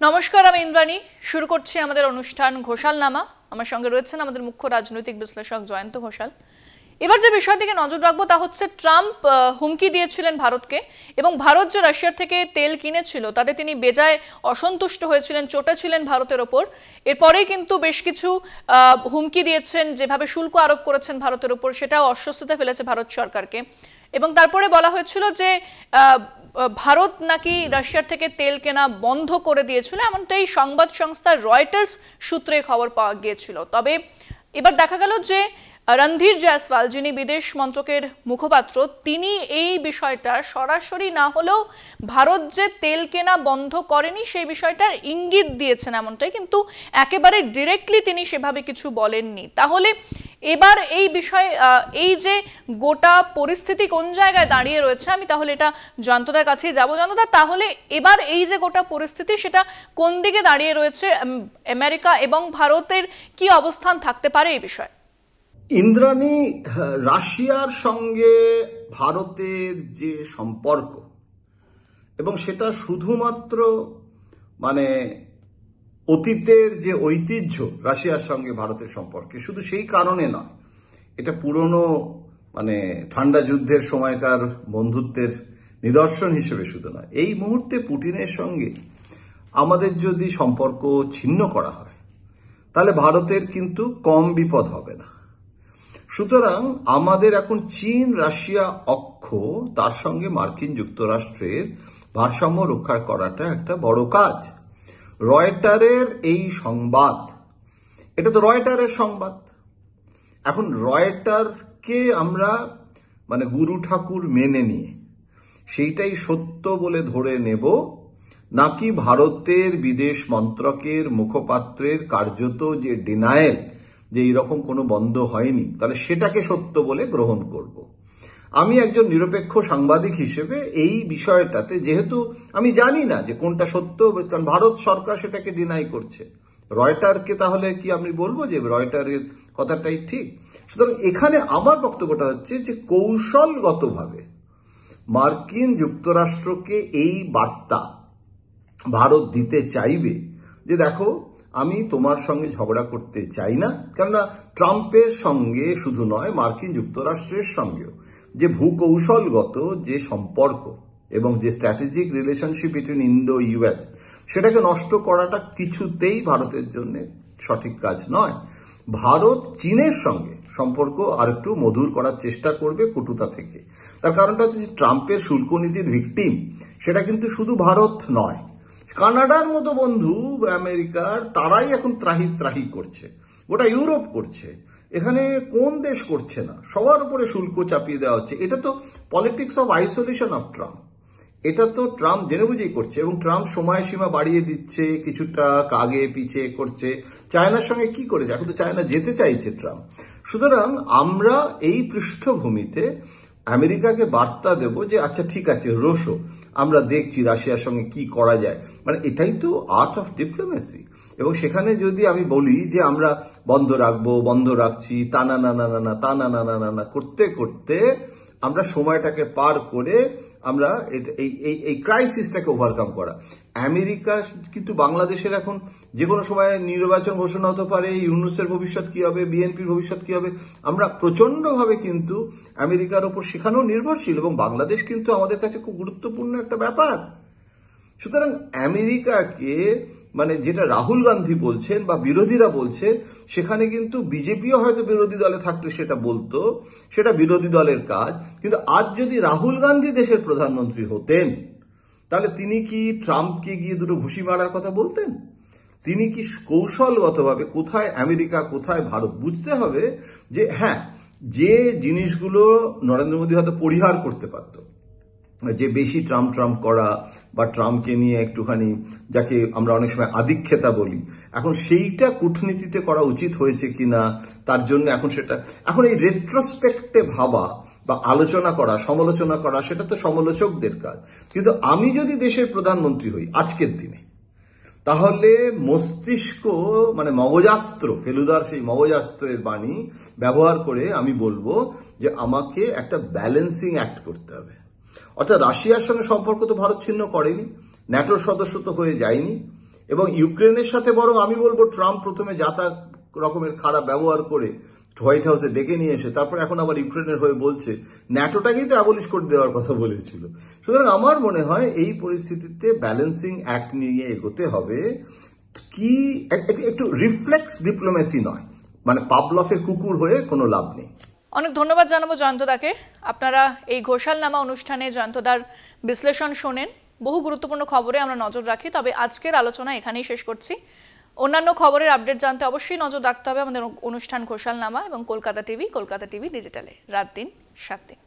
নমস্কার, আমি ইন্দ্রাণী। শুরু করছি আমাদের অনুষ্ঠান ঘোষালনামা। আমার সঙ্গে রয়েছেন আমাদের মুখ্য রাজনৈতিক বিশ্লেষক জয়ন্ত ঘোষাল। এবার যে বিষয়ের দিকে নজর রাখবো তা হচ্ছে ট্রাম্প হুমকি দিয়েছিলেন ভারতকে, এবং ভারত যে রাশিয়ার থেকে তেল কিনেছিল তাতে তিনি বেজায় অসন্তুষ্ট হয়েছিলেন, চটেছিলেন ভারতের ওপর। এরপরেই কিন্তু বেশ কিছু হুমকি দিয়েছেন, যেভাবে শুল্ক আরোপ করেছেন ভারতের ওপর সেটাও অস্বস্তিতে ফেলেছে ভারত সরকারকে। এবং তারপরে বলা হয়েছিল যে ভারত নাকি রাশিয়ার থেকে তেল কেনা বন্ধ করে দিয়েছিল, এমনটাই সংবাদ সংস্থা রয়টার্স সূত্রে খবর পাওয়া গিয়েছিল। তবে এবার দেখা গেল যে রণধীর জয়সওয়াল, যিনি বিদেশ মন্ত্রকের মুখপাত্র, তিনি এই বিষয়টা সরাসরি না হলেও ভারত যে তেল কেনা বন্ধ করেনি সেই বিষয়টার ইঙ্গিত দিয়েছেন এমনটাই, কিন্তু একেবারে ডিরেক্টলি তিনি সেভাবে কিছু বলেননি। তাহলে এবার এই বিষয়ে এই যে গোটা পরিস্থিতি কোন জায়গায় দাঁড়িয়ে রয়েছে, আমি তাহলে এটা জয়ন্তদার কাছেই যাবো। জয়ন্তদা, তাহলে এবার এই যে গোটা পরিস্থিতি সেটা কোন দিকে দাঁড়িয়ে রয়েছে, আমেরিকা এবং ভারতের কি অবস্থান থাকতে পারে এই বিষয়ে? ইন্দ্রাণী, রাশিয়ার সঙ্গে ভারতের যে সম্পর্ক, এবং সেটা শুধুমাত্র অতীতের যে ঐতিহ্য রাশিয়ার সঙ্গে ভারতের সম্পর্কে, শুধু সেই কারণে নয়, এটা পুরনো ঠান্ডা যুদ্ধের সময়কার বন্ধুত্বের নিদর্শন হিসেবে শুধু নয়, এই মুহূর্তে পুতিনের সঙ্গে আমাদের যদি সম্পর্ক ছিন্ন করা হয় তাহলে ভারতের কিন্তু কম বিপদ হবে না। সুতরাং আমাদের এখন চীন রাশিয়া অক্ষ, তার সঙ্গে মার্কিন যুক্তরাষ্ট্রের ভারসাম্য রক্ষা করাটা একটা বড় কাজ। রয়টারের এই সংবাদ, এটা তো রয়টারের সংবাদ। এখন রয়টারকে আমরা গুরু ঠাকুর মেনে নিয়ে সেইটাই সত্য বলে ধরে নেব, নাকি ভারতের বিদেশ মন্ত্রকের মুখপাত্রের কার্যত যে ডিনায়েল যে এইরকম কোনো বন্ধ হয়নি, তাহলে সেটাকে সত্য বলে গ্রহণ করব। আমি একজন নিরপেক্ষ সাংবাদিক হিসেবে এই বিষয়টাতে, যেহেতু আমি জানি না যে কোনটা সত্য, কারণ ভারত সরকার সেটাকে ডিনাই করছে, রয়টারকে তাহলে কি আমি বলবো যে রয়টারের কথাটাই ঠিক? সুতরাং এখানে আমার বক্তব্যটা হচ্ছে যে কৌশলগতভাবে মার্কিন যুক্তরাষ্ট্রকে এই বার্তা ভারত দিতে চাইবে যে দেখো, আমি তোমার সঙ্গে ঝগড়া করতে চাই না। কেননা ট্রাম্পের সঙ্গে শুধু নয়, মার্কিন যুক্তরাষ্ট্রের সঙ্গেও যে ভূকৌশলগত যে সম্পর্ক এবং যে strategic relationship between Indo US, সেটাকে নষ্ট করাটা কিছুতেই ভারতের জন্য সঠিক কাজ নয়। ভারত চীনের সঙ্গে সম্পর্ক আর একটু মধুর করার চেষ্টা করবে কটুতা থেকে। তার কারণটা হচ্ছে যে ট্রাম্পের শুল্ক নীতির ভিকটিম সেটা কিন্তু শুধু ভারত নয়, কানাডার মতো বন্ধু আমেরিকার, তারাই এখন ত্রাহি ত্রাহি করছে, গোটা ইউরোপ করছে। এখানে কোন দেশ করছে না? সবার উপরে শুল্ক চাপিয়ে দেওয়া হচ্ছে। এটা তো politics of isolation of Trump. এটা তো ট্রাম্প জেনে বুঝেই করছে, এবং ট্রাম্প সময়সীমা বাড়িয়ে দিচ্ছে, কিছুটা আগে পিছে করছে। চায়নার সঙ্গে কি করেছে? এখন তো চায়না যেতে চাইছে ট্রাম্প। সুতরাং আমরা এই পৃষ্ঠভূমিতে আমেরিকাকে বার্তা দেব যে আচ্ছা ঠিক আছে, রোসো, আমরা দেখছি রাশিয়ার সঙ্গে কি করা যায়। এটাই তো আর্ট অফ ডিপ্লোমেসি। এবং সেখানে যদি আমি বলি যে আমরা বন্ধ রাখবো, বন্ধ রাখছি, তা না না না না না, তা না না না না না করতে করতে আমরা সময়টাকে পার করে আমরা এই ক্রাইসিসটাকে ওভারকাম করা। আমেরিকা কিন্তু বাংলাদেশের এখন যে কোনো সময় নির্বাচন ঘোষণা হতে পারে, ইউনূসের ভবিষ্যৎ কি হবে, বিএনপির ভবিষ্যৎ কি হবে, আমরা প্রচন্ডভাবে কিন্তু আমেরিকার উপর সেখানেও নির্ভরশীল, এবং বাংলাদেশ কিন্তু আমাদের কাছে খুব গুরুত্বপূর্ণ একটা ব্যাপার। সুতরাং আমেরিকাকে যেটা রাহুল গান্ধী বলছেন বা বিরোধীরা বলছে, সেখানে কিন্তু বিজেপিও হয়তো বিরোধী দলে থাকলে সেটা বলতো, সেটা বিরোধী দলের কাজ। কিন্তু আজ যদি রাহুল গান্ধী দেশের প্রধানমন্ত্রী হতেন, তাহলে তিনি কি ট্রাম্পকে গিয়ে দুটো ঘুষি মারার কথা বলতেন? তিনি কি কৌশলগতভাবে কোথায় আমেরিকা কোথায় ভারত বুঝতে হবে যে হ্যাঁ, যে জিনিসগুলো নরেন্দ্র মোদী হয়তো পরিহার করতে পারত, যে বেশি ট্রাম্প ট্রাম্প করা বা ট্রাম্পকে নিয়ে একটুখানি যাকে আমরা অনেক সময় আধিক্যতা বলি, এখন সেইটা কূটনীতিতে করা উচিত হয়েছে কিনা, তার জন্য এখন এই রেট্রোস্পেক্টে ভাবা বা আলোচনা করা, সমালোচনা করা, সেটা তো সমালোচকদের কাজ। কিন্তু আমি যদি দেশের প্রধানমন্ত্রী হই আজকের দিনে, তাহলে মস্তিষ্ক মগজাস্ত্র, ফেলুদার সেই মগজাস্ত্রের বাণী ব্যবহার করে আমি বলবো যে আমাকে একটা ব্যালেন্সিং অ্যাক্ট করতে হবে। অর্থাৎ রাশিয়ার সঙ্গে সম্পর্ক তো ভারত ছিন্ন করেনি, ন্যাটোর সদস্য তো হয়ে যায়নি, এবং ইউক্রেনের সাথে বরং আমি বলবো ট্রাম্প প্রথমে যাতা রকমের খারাপ ব্যবহার করে হোয়াইট হাউসে ডেকে নিয়ে এসে তারপর এখন আবার ইউক্রেনের হয়ে বলছে ন্যাটোটাকেই তো অ্যাবলিশ করে দেওয়ার কথা বলেছিল। সুতরাং আমার মনে হয় এই পরিস্থিতিতে ব্যালেন্সিং অ্যাক্ট নিয়ে এগোতে হবে, কি একটু রিফ্লেক্স ডিপ্লোমেসি নয়, মানে পাভলভের কুকুর হয়ে কোনো লাভ নেই। অনেক ধন্যবাদ জানাবো জয়ন্তদাকে। আপনারা এই ঘোষালনামা অনুষ্ঠানে জয়ন্তদার বিশ্লেষণ শোনেন। বহু গুরুত্বপূর্ণ খবরে আমরা নজর রাখি, তবে আজকের আলোচনা এখানেই শেষ করছি। অন্যান্য খবরের আপডেট জানতে অবশ্যই নজর রাখতে হবে আমাদের অনুষ্ঠান ঘোষালনামা এবং কলকাতা টিভি ডিজিটালে রাত দিন 7 দিন।